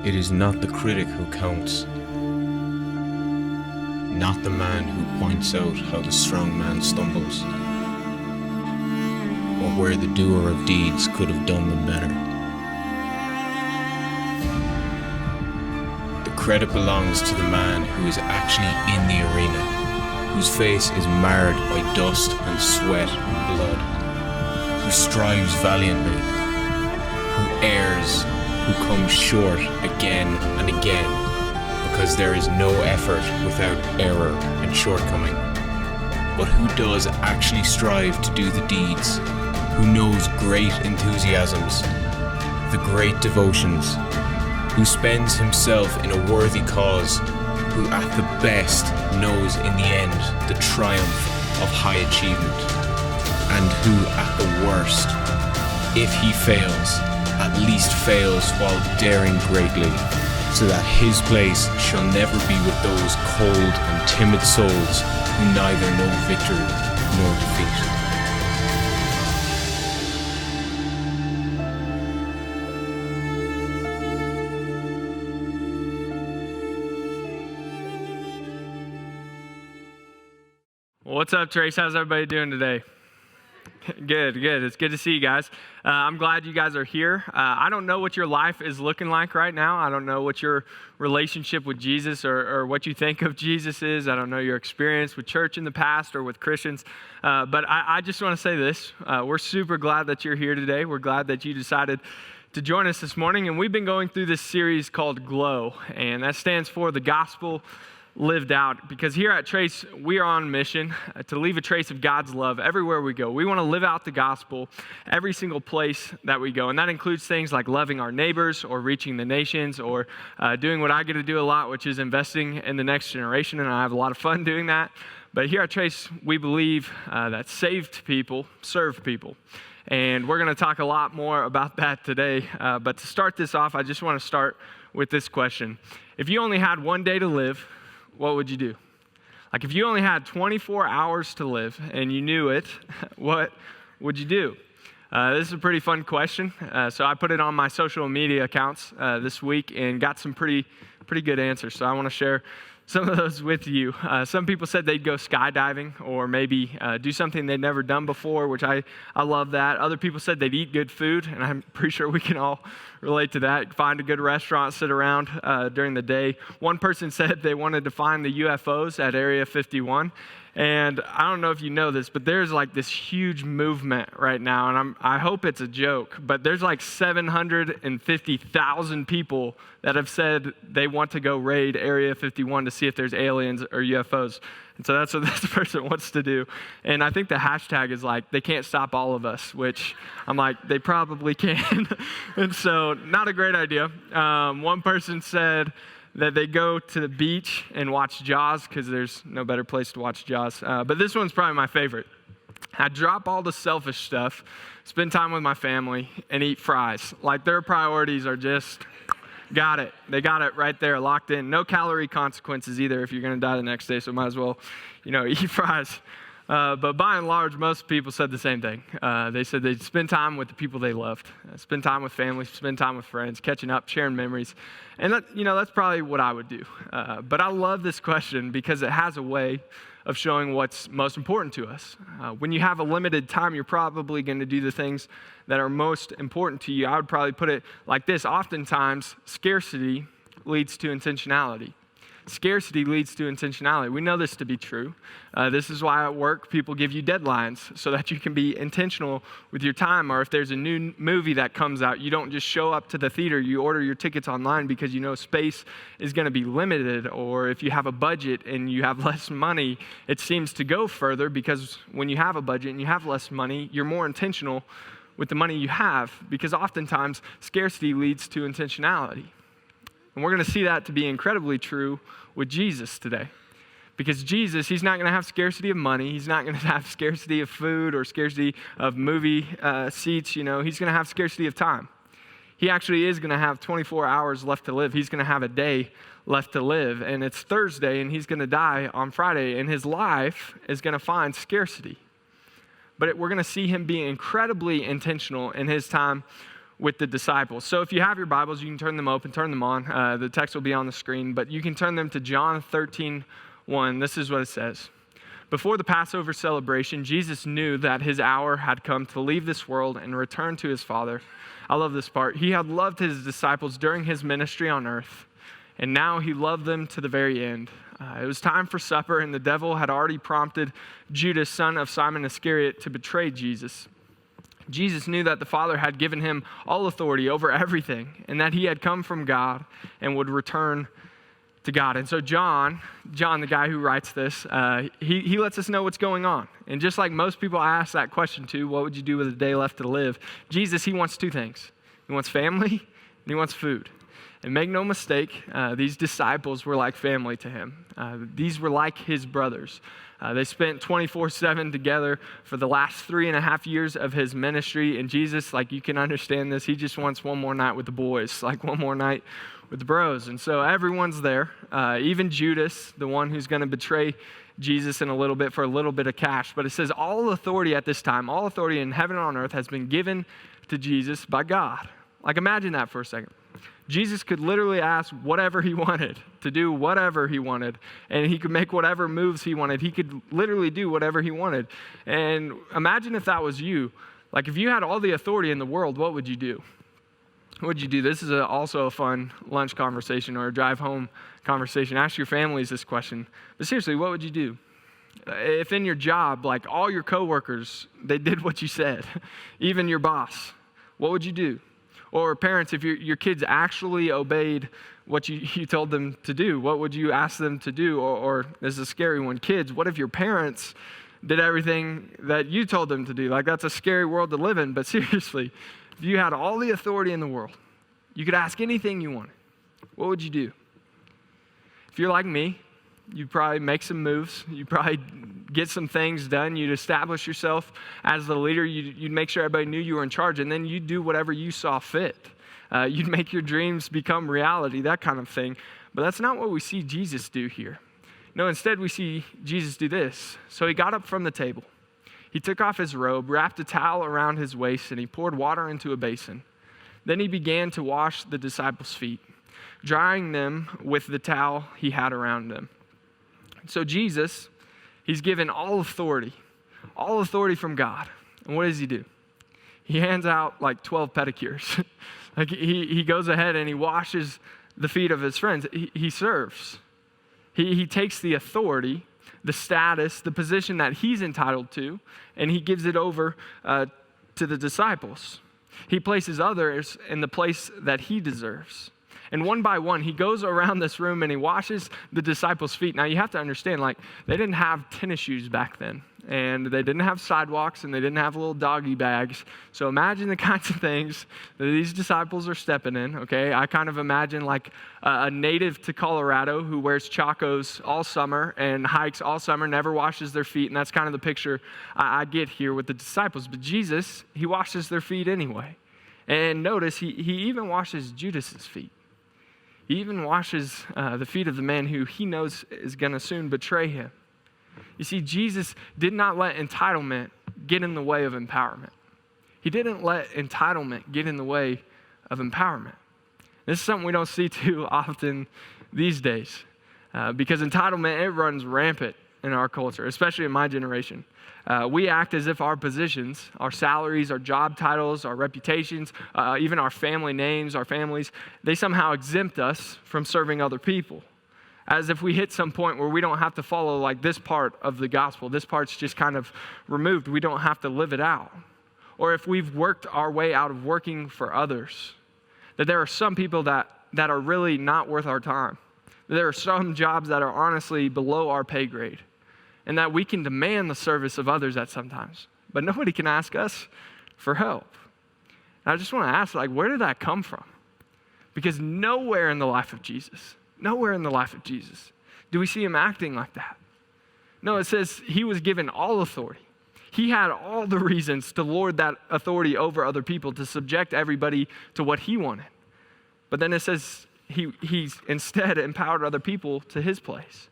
It is not the critic who counts, not the man who points out how the strong man stumbles, or where the doer of deeds could have done them better. The credit belongs to the man who is actually in the arena, whose face is marred by dust and sweat and blood, who strives valiantly, who errs, who comes short again and again, because there is no effort without error and shortcoming. But who does actually strive to do the deeds, who knows great enthusiasms, the great devotions, who spends himself in a worthy cause, who at the best knows in the end the triumph of high achievement, and who at the worst, if he fails, at least fails while daring greatly, so that his place shall never be with those cold and timid souls who neither know victory nor defeat. What's up, Trace? How's everybody doing today? Good. It's good to see you guys. I'm glad you guys are here. I don't know what your life is looking like right now. I don't know what your relationship with Jesus or what you think of Jesus is. I don't know your experience with church in the past or with Christians. But I just want to say this. We're super glad that you're here today. We're glad that you decided to join us this morning. And we've been going through this series called GLO. And that stands for the Gospel Lived Out, because here at Trace, we are on mission to leave a trace of God's love everywhere we go. We want to live out the gospel every single place that we go, and that includes things like loving our neighbors or reaching the nations or doing what I get to do a lot, which is investing in the next generation, and I have a lot of fun doing that. But here at Trace, we believe that saved people serve people, and we're going to talk a lot more about that today. But to start this off, I just want to start with this question. If you only had one day to live, what would you do? Like if you only had 24 hours to live and you knew it, what would you do? This is a pretty fun question. So I put it on my social media accounts this week and got some pretty good answers. So I want to share some of those with you. Some people said they'd go skydiving or maybe do something they'd never done before, which I love that. Other people said they'd eat good food, and I'm pretty sure we can all relate to that. Find a good restaurant, sit around during the day. One person said they wanted to find the UFOs at Area 51. And I don't know if you know this, but there's like this huge movement right now, and I hope it's a joke, but there's like 750,000 people that have said they want to go raid Area 51 to see if there's aliens or UFOs. And so that's what this person wants to do. And I think the hashtag is like, they can't stop all of us, which I'm like, they probably can. And so not a great idea. One person said that they go to the beach and watch Jaws because there's no better place to watch Jaws. But this one's probably my favorite. I drop all the selfish stuff, spend time with my family, and eat fries. Like their priorities are just, got it. They got it right there, locked in. No calorie consequences either if you're going to die the next day, so might as well, eat fries. But by and large, most people said the same thing. They said they'd spend time with the people they loved, spend time with family, spend time with friends, catching up, sharing memories. And that's probably what I would do. But I love this question because it has a way of showing what's most important to us. When you have a limited time, you're probably going to do the things that are most important to you. I would probably put it like this. Oftentimes, scarcity leads to intentionality. Scarcity leads to intentionality. We know this to be true. This is why at work people give you deadlines so that you can be intentional with your time. Or if there's a new movie that comes out, you don't just show up to the theater. You order your tickets online because you know space is going to be limited. Or if you have a budget and you have less money, it seems to go further because when you have a budget and you have less money, you're more intentional with the money you have because oftentimes scarcity leads to intentionality. And we're going to see that to be incredibly true with Jesus today. Because Jesus, he's not going to have scarcity of money. He's not going to have scarcity of food or scarcity of movie seats. He's going to have scarcity of time. He actually is going to have 24 hours left to live. He's going to have a day left to live. And it's Thursday, and he's going to die on Friday. And his life is going to find scarcity. But we're going to see him be incredibly intentional in his time with the disciples. So if you have your Bibles, you can turn them open, turn them on. The text will be on the screen, but you can turn them to John 13:1. This is what it says. Before the Passover celebration, Jesus knew that his hour had come to leave this world and return to his Father. I love this part. He had loved his disciples during his ministry on earth, and now he loved them to the very end. It was time for supper, and the devil had already prompted Judas, son of Simon Iscariot, to betray Jesus. Jesus knew that the Father had given him all authority over everything, and that he had come from God and would return to God. And so John, the guy who writes this, he lets us know what's going on. And just like most people ask that question too, what would you do with a day left to live? Jesus, he wants two things. He wants family and he wants food. And make no mistake, these disciples were like family to him. These were like his brothers. They spent 24/7 together for the last 3.5 years of his ministry. And Jesus, like, you can understand this, he just wants one more night with the boys, like one more night with the bros. And so everyone's there, even Judas, the one who's going to betray Jesus in a little bit for a little bit of cash. But it says all authority at this time, all authority in heaven and on earth has been given to Jesus by God. Like, imagine that for a second. Jesus could literally ask whatever he wanted, to do whatever he wanted, and he could make whatever moves he wanted. He could literally do whatever he wanted. And imagine if that was you. Like, if you had all the authority in the world, what would you do? What would you do? This is also a fun lunch conversation or a drive home conversation. Ask your families this question. But seriously, what would you do? If in your job, like all your coworkers, they did what you said, even your boss, what would you do? Or parents, if your kids actually obeyed what you told them to do, what would you ask them to do? Or this is a scary one. Kids, what if your parents did everything that you told them to do? Like, that's a scary world to live in. But seriously, if you had all the authority in the world, you could ask anything you wanted, what would you do? If you're like me, you'd probably make some moves. You'd probably get some things done. You'd establish yourself as the leader. You'd make sure everybody knew you were in charge, and then you'd do whatever you saw fit. You'd make your dreams become reality, that kind of thing. But that's not what we see Jesus do here. No, instead we see Jesus do this. So he got up from the table. He took off his robe, wrapped a towel around his waist, and he poured water into a basin. Then he began to wash the disciples' feet, drying them with the towel he had around them. So Jesus, he's given all authority from God. And what does he do? He hands out like 12 pedicures. Like he goes ahead and he washes the feet of his friends. He serves. He takes the authority, the status, the position that he's entitled to, and he gives it over to the disciples. He places others in the place that he deserves. And one by one, he goes around this room and he washes the disciples' feet. Now, you have to understand, like, they didn't have tennis shoes back then. And they didn't have sidewalks and they didn't have little doggy bags. So imagine the kinds of things that these disciples are stepping in, okay? I kind of imagine like a native to Colorado who wears Chacos all summer and hikes all summer, never washes their feet. And that's kind of the picture I get here with the disciples. But Jesus, he washes their feet anyway. And notice, he even washes Judas's feet. He even washes the feet of the man who he knows is going to soon betray him. You see, Jesus did not let entitlement get in the way of empowerment. He didn't let entitlement get in the way of empowerment. This is something we don't see too often these days because entitlement, it runs rampant in our culture, especially in my generation. We act as if our positions, our salaries, our job titles, our reputations, even our family names, our families, they somehow exempt us from serving other people. As if we hit some point where we don't have to follow like this part of the gospel. This part's just kind of removed. We don't have to live it out. Or if we've worked our way out of working for others, that there are some people that are really not worth our time. There are some jobs that are honestly below our pay grade. And that we can demand the service of others at sometimes. But nobody can ask us for help. And I just want to ask, like, where did that come from? Because nowhere in the life of Jesus do we see him acting like that. No, it says he was given all authority. He had all the reasons to lord that authority over other people, to subject everybody to what he wanted. But then it says he instead empowered other people to his place.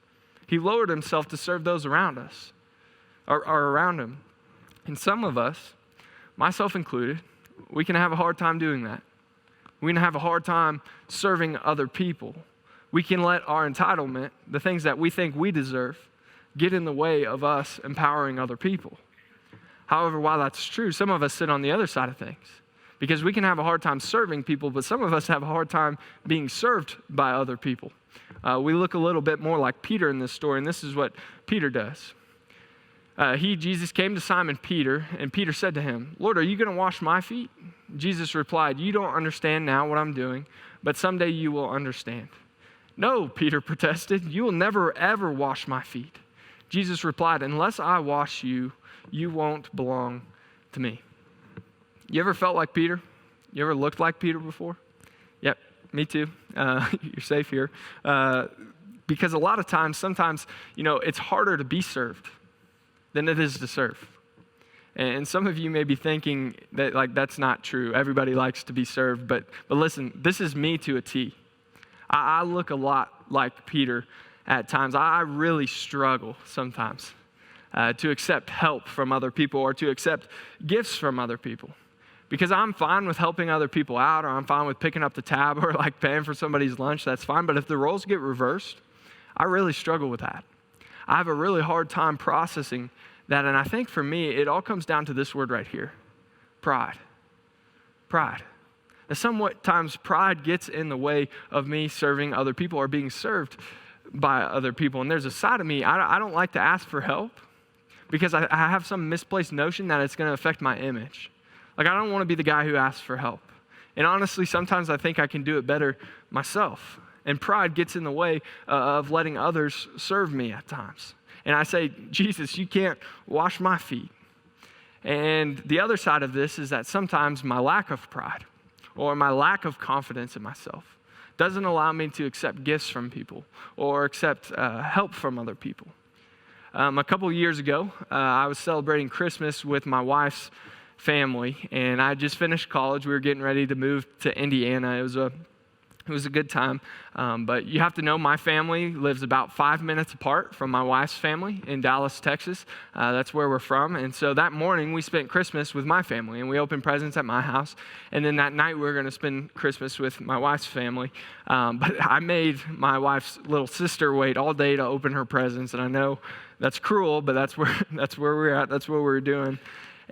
He lowered himself to serve those around us, or around him. And some of us, myself included, we can have a hard time doing that. We can have a hard time serving other people. We can let our entitlement, the things that we think we deserve, get in the way of us empowering other people. However, while that's true, some of us sit on the other side of things because we can have a hard time serving people, but some of us have a hard time being served by other people. We look a little bit more like Peter in this story, and this is what Peter does. Jesus came to Simon Peter, and Peter said to him, "Lord, are you going to wash my feet?" Jesus replied, "You don't understand now what I'm doing, but someday you will understand." "No," Peter protested, "you will never, ever wash my feet." Jesus replied, "Unless I wash you, you won't belong to me." You ever felt like Peter? You ever looked like Peter before? Yep, me too. You're safe here. Because a lot of times, sometimes, it's harder to be served than it is to serve. And some of you may be thinking that that's not true. Everybody likes to be served, but listen, this is me to a T. I look a lot like Peter at times. I really struggle sometimes to accept help from other people or to accept gifts from other people. Because I'm fine with helping other people out, or I'm fine with picking up the tab or paying for somebody's lunch, that's fine. But if the roles get reversed, I really struggle with that. I have a really hard time processing that, and I think for me, it all comes down to this word right here, pride. Pride. And sometimes pride gets in the way of me serving other people or being served by other people. And there's a side of me, I don't like to ask for help because I have some misplaced notion that it's going to affect my image. I don't want to be the guy who asks for help. And honestly, sometimes I think I can do it better myself. And pride gets in the way of letting others serve me at times. And I say, "Jesus, you can't wash my feet." And the other side of this is that sometimes my lack of pride or my lack of confidence in myself doesn't allow me to accept gifts from people or accept help from other people. A couple years ago, I was celebrating Christmas with my wife's family, and I just finished college. We were getting ready to move to Indiana. It was a good time, but you have to know my family lives about 5 minutes apart from my wife's family in Dallas, Texas. That's where we're from, and so that morning we spent Christmas with my family, and we opened presents at my house, and then that night we were going to spend Christmas with my wife's family, but I made my wife's little sister wait all day to open her presents, and I know that's cruel, but that's where we're at. That's what we're doing.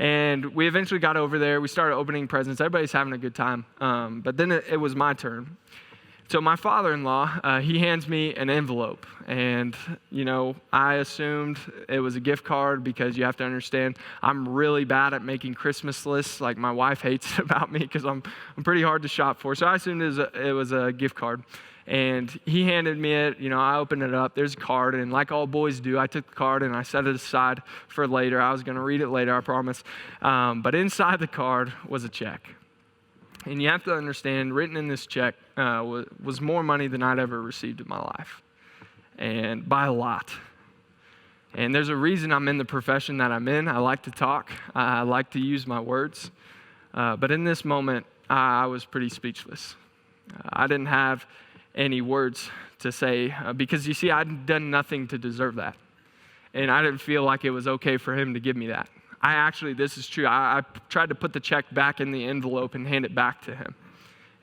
And we eventually got over there. We started opening presents. Everybody's having a good time. But then it was my turn. So my father-in-law, he hands me an envelope. And, I assumed it was a gift card because you have to understand, I'm really bad at making Christmas lists. My wife hates it about me because I'm pretty hard to shop for. So I assumed it was a gift card. And he handed me it, I opened it up, there's a card, and like all boys do, I took the card and I set it aside for later. I was going to read it later, I promise. But inside the card was a check. And you have to understand, written in this check was more money than I'd ever received in my life, and by a lot. And there's a reason I'm in the profession that I'm in. I like to talk. I like to use my words. But in this moment, I was pretty speechless. I didn't have any words to say because you see, I'd done nothing to deserve that. And I didn't feel like it was okay for him to give me that. This is true. I tried to put the check back in the envelope and hand it back to him.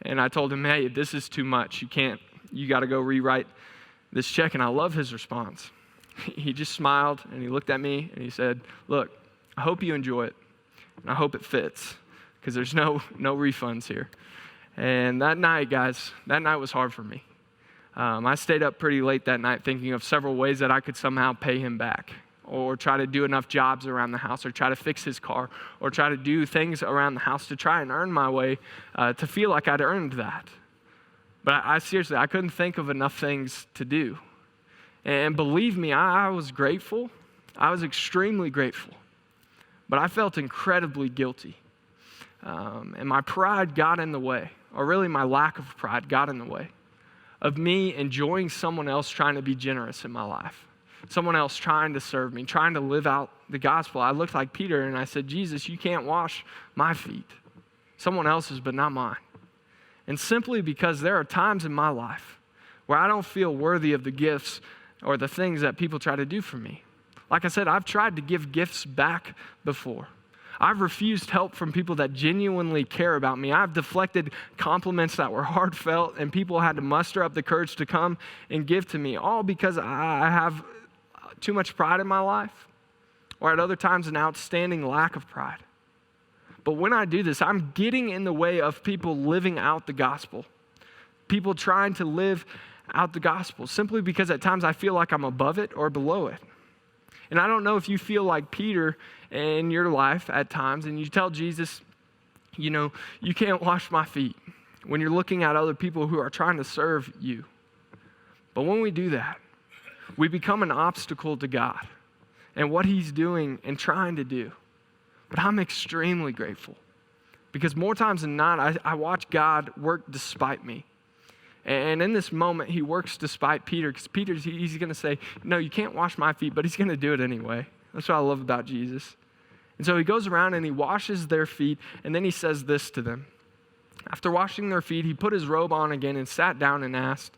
And I told him, "Hey, this is too much. You got to go rewrite this check." And I love his response. He just smiled and he looked at me and he said, "Look, I hope you enjoy it. And I hope it fits because there's no refunds here." And that night, guys, was hard for me. I stayed up pretty late that night thinking of several ways that I could somehow pay him back or try to do enough jobs around the house or try to fix his car or try to do things around the house to try and earn my way to feel like I'd earned that. But I seriously, I couldn't think of enough things to do. And believe me, I was grateful. I was extremely grateful. But I felt incredibly guilty. And my pride got in the way, or really my lack of pride got in the way of me enjoying someone else trying to be generous in my life, someone else trying to serve me, trying to live out the gospel. I looked like Peter and I said, "Jesus, you can't wash my feet. Someone else's, but not mine." And simply because there are times in my life where I don't feel worthy of the gifts or the things that people try to do for me. Like I said, I've tried to give gifts back before. I've refused help from people that genuinely care about me. I've deflected compliments that were heartfelt, and people had to muster up the courage to come and give to me, all because I have too much pride in my life, or at other times an outstanding lack of pride. But when I do this, I'm getting in the way of people living out the gospel, people trying to live out the gospel, simply because at times I feel like I'm above it or below it. And I don't know if you feel like Peter in your life at times, and you tell Jesus, you can't wash my feet, when you're looking at other people who are trying to serve you. But when we do that, we become an obstacle to God and what he's doing and trying to do. But I'm extremely grateful, because more times than not, I watch God work despite me. And in this moment, he works despite Peter, because he's going to say, no, you can't wash my feet, but he's going to do it anyway. That's what I love about Jesus. And so he goes around and he washes their feet, and then he says this to them. After washing their feet, he put his robe on again and sat down and asked,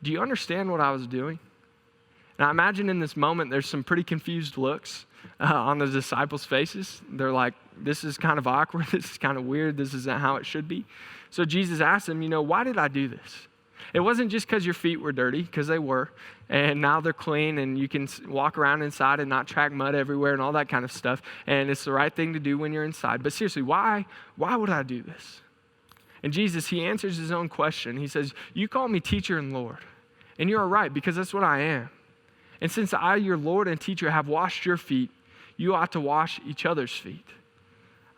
do you understand what I was doing? And I imagine in this moment, there's some pretty confused looks on the disciples' faces. They're like, this is kind of awkward. This is kind of weird. This isn't how it should be. So Jesus asked them, why did I do this? It wasn't just because your feet were dirty, because they were, and now they're clean, and you can walk around inside and not track mud everywhere and all that kind of stuff, and it's the right thing to do when you're inside. But seriously, why would I do this? And Jesus, he answers his own question. He says, you call me teacher and Lord, and you are right, because that's what I am. And since I, your Lord and teacher, have washed your feet, you ought to wash each other's feet.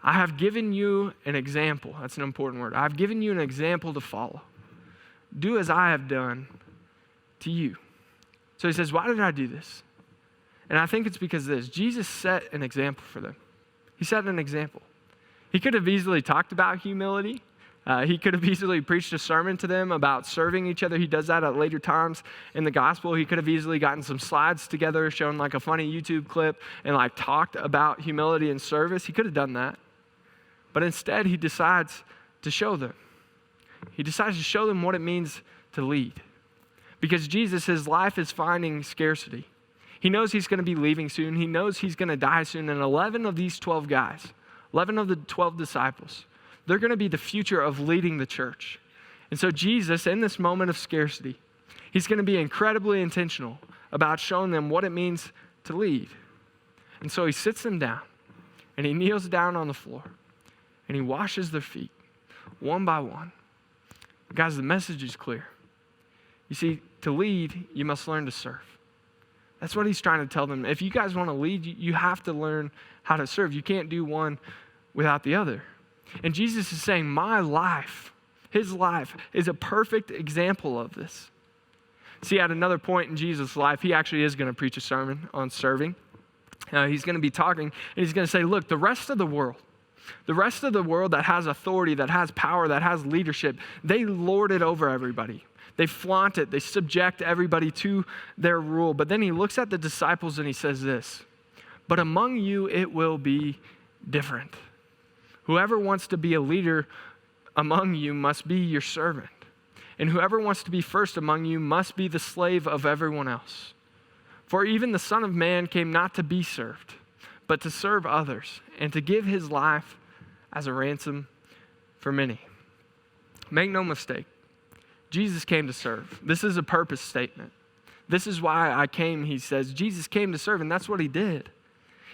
I have given you an example. That's an important word. I've given you an example to follow. Do as I have done to you. So he says, why did I do this? And I think it's because of this. Jesus set an example for them. He set an example. He could have easily talked about humility. He could have easily preached a sermon to them about serving each other. He does that at later times in the gospel. He could have easily gotten some slides together, shown like a funny YouTube clip, and like talked about humility and service. He could have done that. But instead, he decides to show them. He decides to show them what it means to lead. Because Jesus, his life is finding scarcity. He knows he's going to be leaving soon. He knows he's going to die soon. And 11 of these 12 guys, 11 of the 12 disciples, they're going to be the future of leading the church. And so Jesus, in this moment of scarcity, he's going to be incredibly intentional about showing them what it means to lead. And so he sits them down, and he kneels down on the floor, and he washes their feet one by one. Guys, the message is clear. You see, to lead, you must learn to serve. That's what he's trying to tell them. If you guys want to lead, you have to learn how to serve. You can't do one without the other. And Jesus is saying, my life, his life, is a perfect example of this. See, at another point in Jesus' life, he actually is going to preach a sermon on serving. He's going to be talking, and he's going to say, look, the rest of the world that has authority, that has power, that has leadership, they lord it over everybody. They flaunt it. They subject everybody to their rule. But then he looks at the disciples and he says this, but among you it will be different. Whoever wants to be a leader among you must be your servant. And whoever wants to be first among you must be the slave of everyone else. For even the Son of Man came not to be served, but to serve others, and to give his life as a ransom for many. Make no mistake, Jesus came to serve. This is a purpose statement. This is why I came, he says. Jesus came to serve, and that's what he did.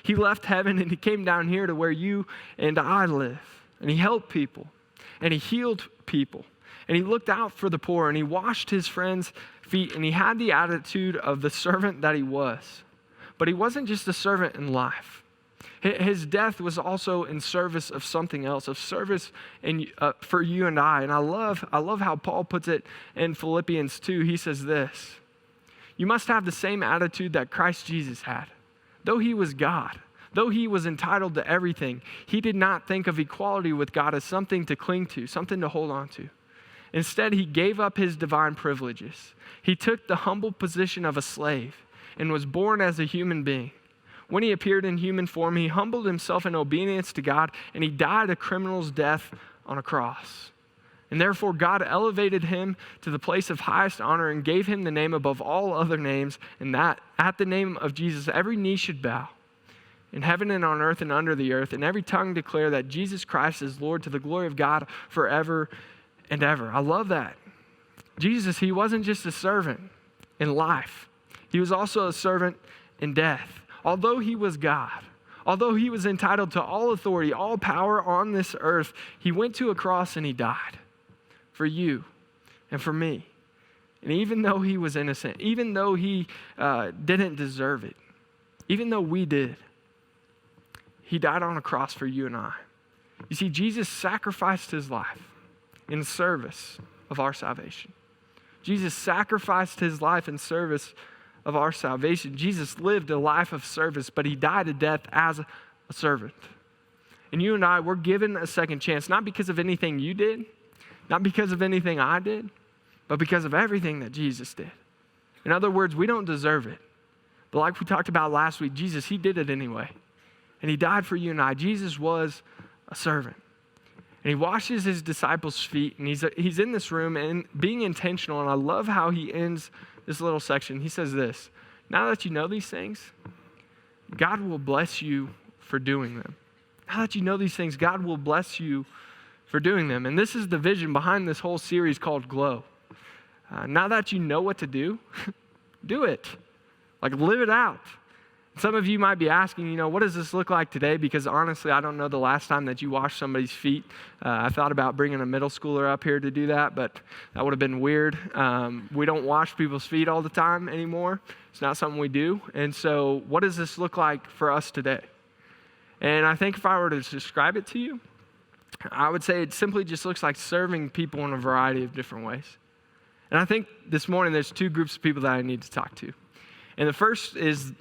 He left heaven, and he came down here to where you and I live. And he helped people, and he healed people, and he looked out for the poor, and he washed his friends' feet, and he had the attitude of the servant that he was. But he wasn't just a servant in life. His death was also in service of something else, of service for you and I. And I love how Paul puts it in Philippians 2. He says this, you must have the same attitude that Christ Jesus had. Though he was God, though he was entitled to everything, he did not think of equality with God as something to cling to, something to hold on to. Instead, he gave up his divine privileges. He took the humble position of a slave and was born as a human being. When he appeared in human form, he humbled himself in obedience to God, and he died a criminal's death on a cross. And therefore, God elevated him to the place of highest honor and gave him the name above all other names, and that at the name of Jesus, every knee should bow, in heaven and on earth and under the earth, and every tongue declare that Jesus Christ is Lord to the glory of God forever and ever. I love that. Jesus, he wasn't just a servant in life. He was also a servant in death. Although he was God, although he was entitled to all authority, all power on this earth, he went to a cross and he died for you and for me. And even though he was innocent, even though he didn't deserve it, even though we did, he died on a cross for you and I. You see, Jesus sacrificed his life in service of our salvation. Jesus sacrificed his life in service of our salvation. Jesus lived a life of service, but he died a death as a servant. And you and I, we're given a second chance, not because of anything you did, not because of anything I did, but because of everything that Jesus did. In other words, we don't deserve it. But like we talked about last week, Jesus, he did it anyway. And he died for you and I. Jesus was a servant. And he washes his disciples' feet, and he's in this room and being intentional. And I love how he ends this little section. He says this: now that you know these things, God will bless you for doing them. Now that you know these things, God will bless you for doing them. And this is the vision behind this whole series called GLO. Now that you know what to do, do it. Like, live it out. Some of you might be asking, what does this look like today? Because honestly, I don't know the last time that you washed somebody's feet. I thought about bringing a middle schooler up here to do that, but that would have been weird. We don't wash people's feet all the time anymore. It's not something we do. And so what does this look like for us today? And I think if I were to describe it to you, I would say it simply just looks like serving people in a variety of different ways. And I think this morning there's two groups of people that I need to talk to. And the first is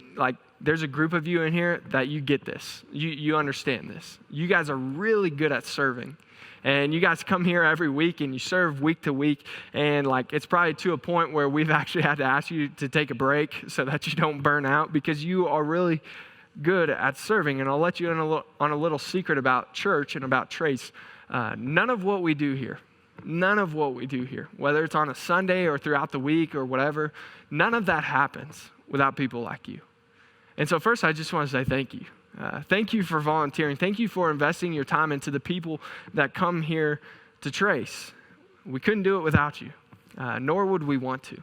there's a group of you in here that you get this. You understand this. You guys are really good at serving. And you guys come here every week and you serve week to week. And it's probably to a point where we've actually had to ask you to take a break so that you don't burn out, because you are really good at serving. And I'll let you in on a little secret about church and about Trace. None of what we do here, whether it's on a Sunday or throughout the week or whatever, none of that happens without people like you. And so first, I just want to say thank you. Thank you for volunteering. Thank you for investing your time into the people that come here to Trace. We couldn't do it without you, nor would we want to.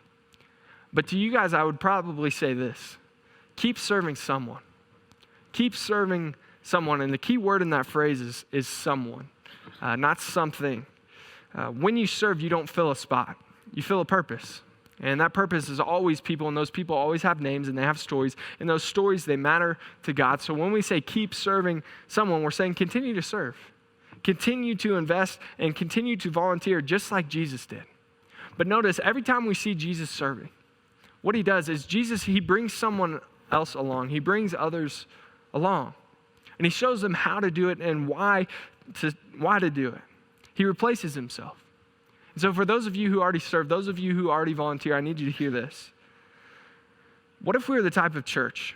But to you guys, I would probably say this: keep serving someone. Keep serving someone. And the key word in that phrase is someone, not something. When you serve, you don't fill a spot. You fill a purpose. And that purpose is always people, and those people always have names and they have stories. And those stories, they matter to God. So when we say keep serving someone, we're saying continue to serve. Continue to invest and continue to volunteer just like Jesus did. But notice, every time we see Jesus serving, what he does is he brings someone else along. He brings others along. And he shows them how to do it and why to do it. He replaces himself. And so for those of you who already serve, those of you who already volunteer, I need you to hear this. What if we were the type of church?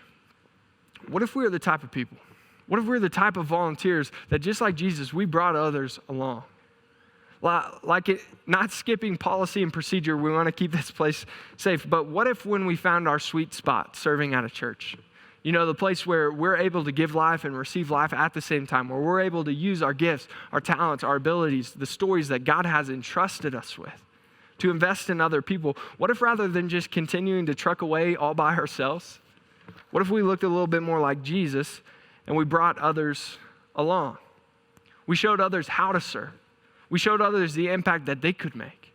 What if we were the type of people? What if we were the type of volunteers that, just like Jesus, we brought others along? Not skipping policy and procedure, we want to keep this place safe, but what if when we found our sweet spot serving at a church? The place where we're able to give life and receive life at the same time, where we're able to use our gifts, our talents, our abilities, the stories that God has entrusted us with to invest in other people. What if rather than just continuing to truck away all by ourselves, what if we looked a little bit more like Jesus and we brought others along? We showed others how to serve. We showed others the impact that they could make.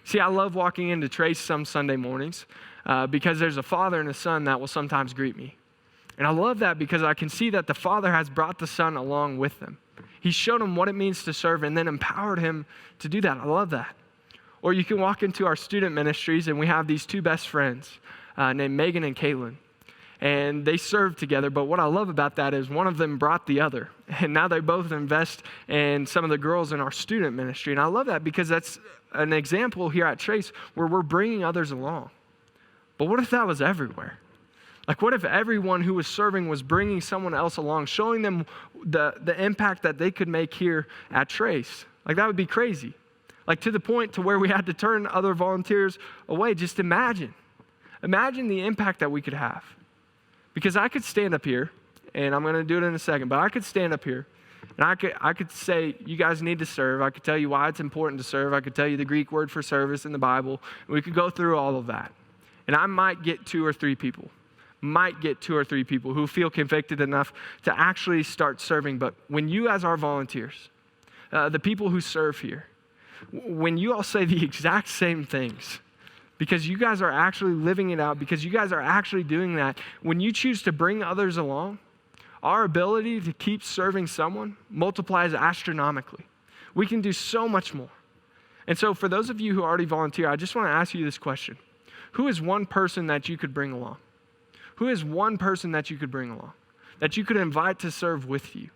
See, I love walking into Trace some Sunday mornings because there's a father and a son that will sometimes greet me. And I love that because I can see that the Father has brought the Son along with them. He showed him what it means to serve and then empowered him to do that. I love that. Or you can walk into our student ministries and we have these two best friends named Megan and Caitlin. And they serve together, but what I love about that is one of them brought the other. And now they both invest in some of the girls in our student ministry. And I love that because that's an example here at Trace where we're bringing others along. But what if that was everywhere? What if everyone who was serving was bringing someone else along, showing them the impact that they could make here at Trace? That would be crazy. To the point to where we had to turn other volunteers away. Just imagine the impact that we could have. Because I could stand up here and I'm going to do it in a second, but I could stand up here and I could say, you guys need to serve. I could tell you why it's important to serve. I could tell you the Greek word for service in the Bible. We could go through all of that. And I might get two or three people who feel convicted enough to actually start serving. But when you as our volunteers, the people who serve here, when you all say the exact same things, because you guys are actually living it out, because you guys are actually doing that, when you choose to bring others along, our ability to keep serving someone multiplies astronomically. We can do so much more. And so for those of you who already volunteer, I just want to ask you this question. Who is one person that you could bring along? Who is one person that you could bring along, that you could invite to serve with you,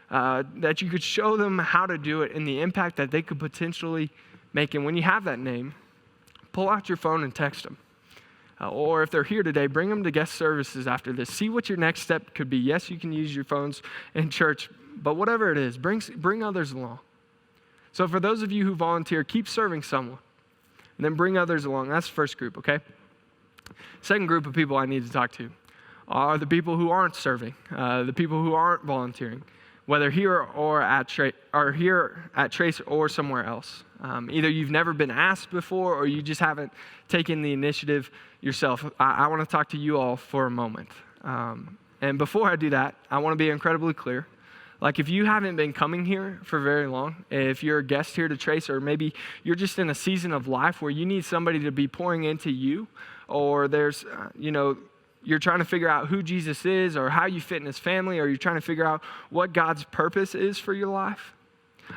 that you could show them how to do it and the impact that they could potentially make? And when you have that name, pull out your phone and text them. Or if they're here today, bring them to guest services after this. See what your next step could be. Yes, you can use your phones in church, but whatever it is, bring others along. So for those of you who volunteer, keep serving someone, and then bring others along. That's the first group, okay? Second group of people I need to talk to are the people who aren't serving, the people who aren't volunteering, whether here or at Trace or somewhere else. Either you've never been asked before or you just haven't taken the initiative yourself. I want to talk to you all for a moment. And before I do that, I want to be incredibly clear. Like if you haven't been coming here for very long, if you're a guest here to Trace, or maybe you're just in a season of life where you need somebody to be pouring into you, or there's, you're trying to figure out who Jesus is or how you fit in his family, or you're trying to figure out what God's purpose is for your life,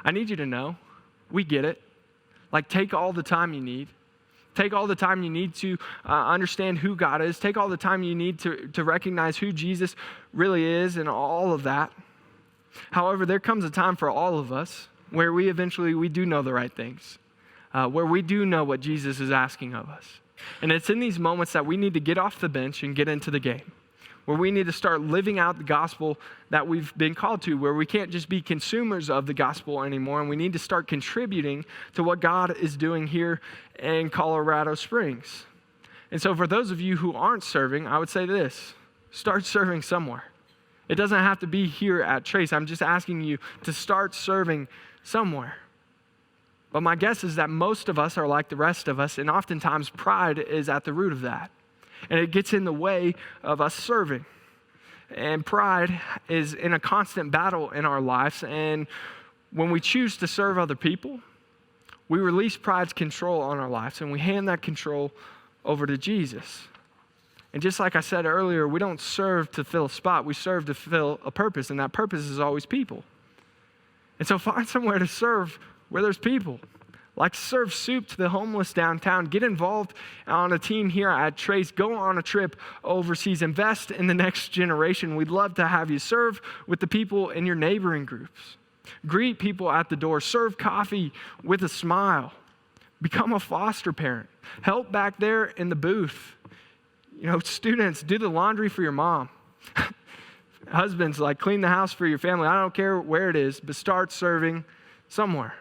I need you to know, we get it. Like take all the time you need. Take all the time you need to understand who God is. Take all the time you need to recognize who Jesus really is and all of that. However, there comes a time for all of us where we do know the right things, where we do know what Jesus is asking of us. And it's in these moments that we need to get off the bench and get into the game, where we need to start living out the gospel that we've been called to, where we can't just be consumers of the gospel anymore, and we need to start contributing to what God is doing here in Colorado Springs. And so for those of you who aren't serving, I would say this: start serving somewhere. It doesn't have to be here at Trace. I'm just asking you to start serving somewhere. But my guess is that most of us are like the rest of us, and oftentimes pride is at the root of that. And it gets in the way of us serving. And pride is in a constant battle in our lives. And when we choose to serve other people, we release pride's control on our lives, and we hand that control over to Jesus. And just like I said earlier, we don't serve to fill a spot. We serve to fill a purpose, and that purpose is always people. And so find somewhere to serve where there's people. Like serve soup to the homeless downtown. Get involved on a team here at Trace. Go on a trip overseas. Invest in the next generation. We'd love to have you serve with the people in your neighboring groups. Greet people at the door. Serve coffee with a smile. Become a foster parent. Help back there in the booth. Students, do the laundry for your mom. Husbands, clean the house for your family. I don't care where it is, but start serving somewhere.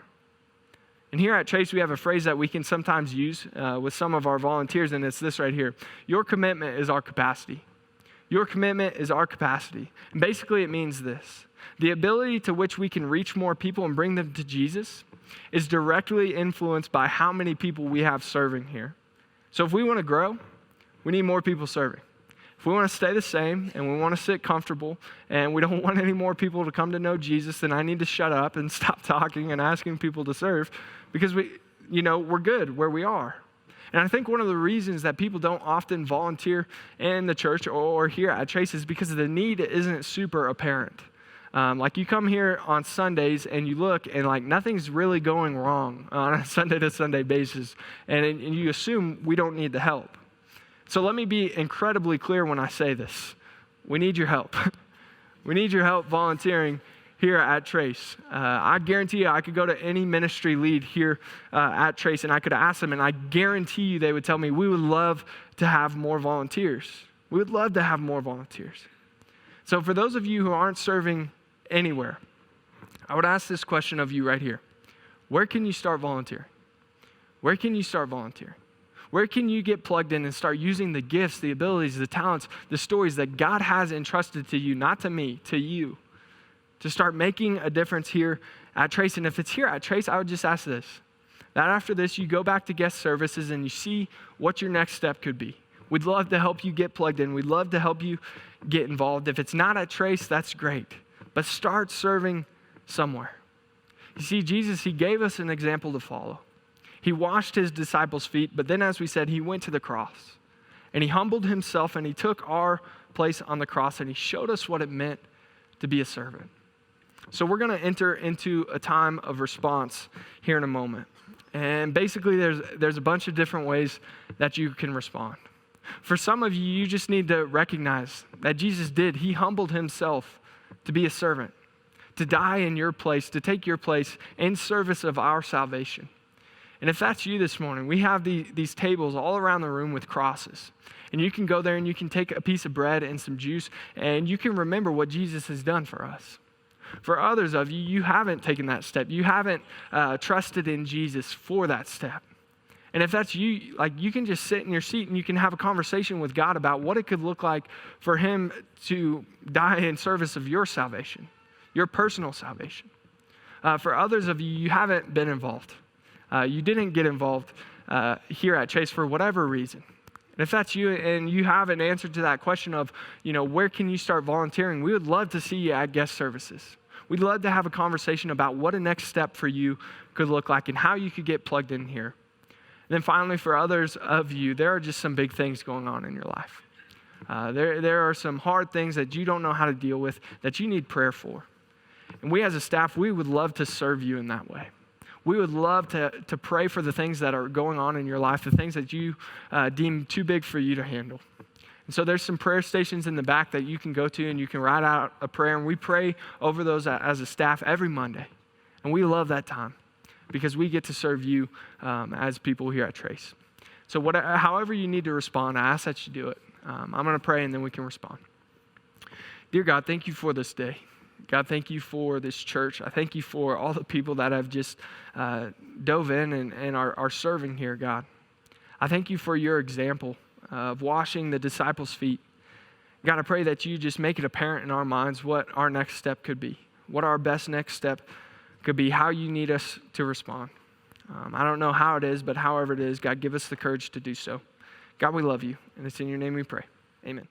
And here at Trace, we have a phrase that we can sometimes use with some of our volunteers, and it's this right here. Your commitment is our capacity. Your commitment is our capacity. And basically, it means this: the ability to which we can reach more people and bring them to Jesus is directly influenced by how many people we have serving here. So if we want to grow, we need more people serving. If we want to stay the same and we want to sit comfortable and we don't want any more people to come to know Jesus, then I need to shut up and stop talking and asking people to serve, because we're good where we are. And I think one of the reasons that people don't often volunteer in the church or here at Trace is because the need isn't super apparent. You come here on Sundays and you look and nothing's really going wrong on a Sunday to Sunday basis, and you assume we don't need the help. So let me be incredibly clear when I say this. We need your help. We need your help volunteering here at Trace. I guarantee you I could go to any ministry lead here at Trace and I could ask them, and I guarantee you they would tell me, we would love to have more volunteers. We would love to have more volunteers. So for those of you who aren't serving anywhere, I would ask this question of you right here. Where can you start volunteering? Where can you start volunteering? Where can you get plugged in and start using the gifts, the abilities, the talents, the stories that God has entrusted to you, not to me, to you, to start making a difference here at Trace? And if it's here at Trace, I would just ask this, that after this, you go back to guest services and you see what your next step could be. We'd love to help you get plugged in. We'd love to help you get involved. If it's not at Trace, that's great. But start serving somewhere. You see, Jesus, he gave us an example to follow. He washed his disciples' feet, but then, as we said, he went to the cross. And he humbled himself, and he took our place on the cross, and he showed us what it meant to be a servant. So we're going to enter into a time of response here in a moment. And basically, there's a bunch of different ways that you can respond. For some of you, you just need to recognize that Jesus did. He humbled himself to be a servant, to die in your place, to take your place in service of our salvation. And if that's you this morning, we have these tables all around the room with crosses. And you can go there and you can take a piece of bread and some juice, and you can remember what Jesus has done for us. For others of you, you haven't taken that step. You haven't trusted in Jesus for that step. And if that's you, you can just sit in your seat and you can have a conversation with God about what it could look like for him to die in service of your salvation, your personal salvation. For others of you, you haven't been involved. You didn't get involved here at Chase for whatever reason. And if that's you and you have an answer to that question of, where can you start volunteering, we would love to see you at guest services. We'd love to have a conversation about what a next step for you could look like and how you could get plugged in here. And then finally, for others of you, there are just some big things going on in your life. There are some hard things that you don't know how to deal with that you need prayer for. And we as a staff, we would love to serve you in that way. We would love to pray for the things that are going on in your life, the things that you deem too big for you to handle. And so there's some prayer stations in the back that you can go to and you can write out a prayer. And we pray over those as a staff every Monday. And we love that time because we get to serve you as people here at Trace. So however you need to respond, I ask that you do it. I'm going to pray and then we can respond. Dear God, thank you for this day. God, thank you for this church. I thank you for all the people that have just dove in and are serving here, God. I thank you for your example of washing the disciples' feet. God, I pray that you just make it apparent in our minds what our next step could be, what our best next step could be, how you need us to respond. I don't know how it is, but however it is, God, give us the courage to do so. God, we love you, and it's in your name we pray. Amen.